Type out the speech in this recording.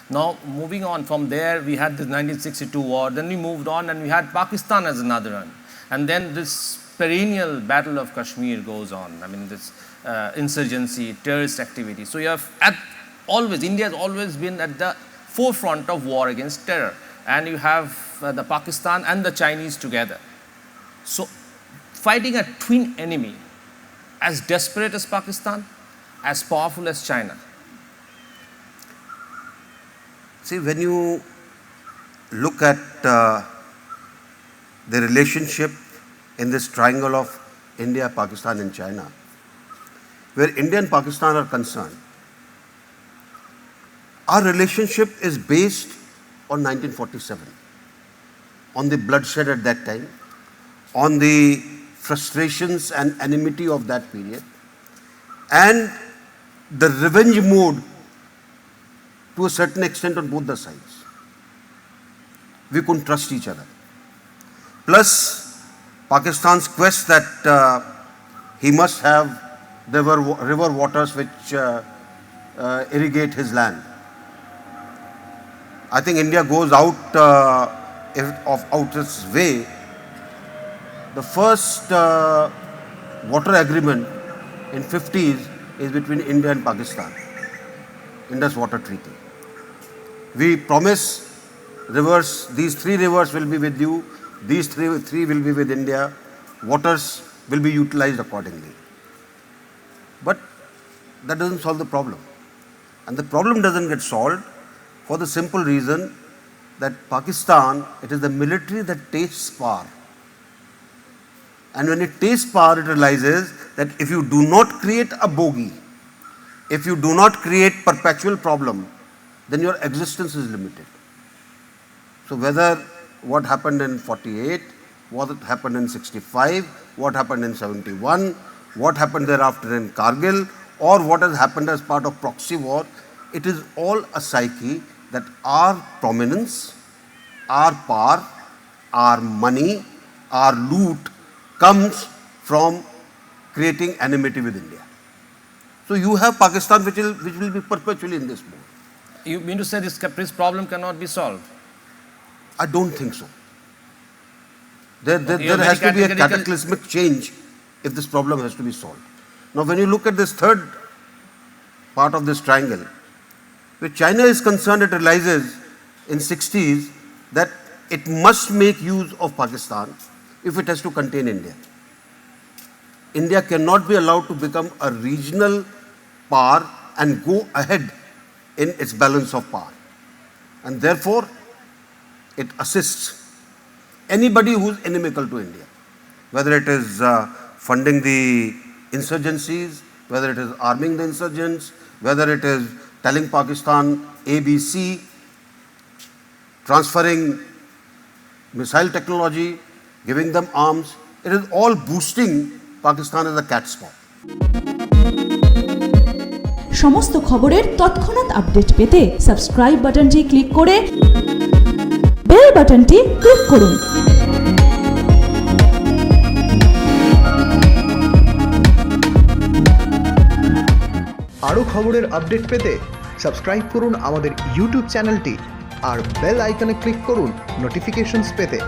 Now, moving on from there, we had the 1962 war, then we moved on and we had Pakistan as another one. And then this perennial battle of Kashmir goes on. I mean, this insurgency, terrorist activity. So you have India has always been at the forefront of war against terror. And you have the Pakistan and the Chinese together. So fighting a twin enemy as desperate as Pakistan, as powerful as China. See, when you look at the relationship in this triangle of India, Pakistan and China, where India and Pakistan are concerned, our relationship is based on 1947, on the bloodshed at that time, on the frustrations and enmity of that period, and the revenge mode to a certain extent on both the sides. We couldn't trust each other. Plus, Pakistan's quest that he must have the river waters which irrigate his land. I think India goes out out its way. The first water agreement in 50s is between India and Pakistan, Indus Water Treaty. We promise rivers, these 3 rivers will be with you, these three will be with India, waters will be utilized accordingly. But that doesn't solve the problem. And the problem doesn't get solved for the simple reason that Pakistan, it is the military that tastes power. And when it tastes power, it realizes that if you do not create a bogey, if you do not create perpetual problem, then your existence is limited. So whether what happened in 48, what happened in 65, what happened in 71, what happened thereafter in Kargil, or what has happened as part of proxy war, it is all a psyche that our prominence, our power, our money, our loot comes from creating enmity with India. So you have Pakistan which will be perpetually in this mode. You mean to say this problem cannot be solved? I don't think so. There has to be a cataclysmic change if this problem has to be solved. Now when you look at this third part of this triangle, where China is concerned, it realizes in 60s that it must make use of Pakistan if it has to contain India. India cannot be allowed to become a regional power and go ahead in its balance of power. And therefore, it assists anybody who is inimical to India, whether it is funding the insurgencies, whether it is arming the insurgents, whether it is telling Pakistan ABC, transferring missile technology, giving them arms. It is all boosting Pakistan as a cat's paw. সমস্ত খবরের তৎক্ষণাৎ update পেতে subscribe বাটনটি click করে bell বাটনটি click করুন। আরও খবরের আপডেট পেতে সাবস্ক্রাইব করুন আমাদের ইউটিউব চ্যানেলটি আর বেল আইকনে ক্লিক করুন নোটিফিকেশনস পেতে।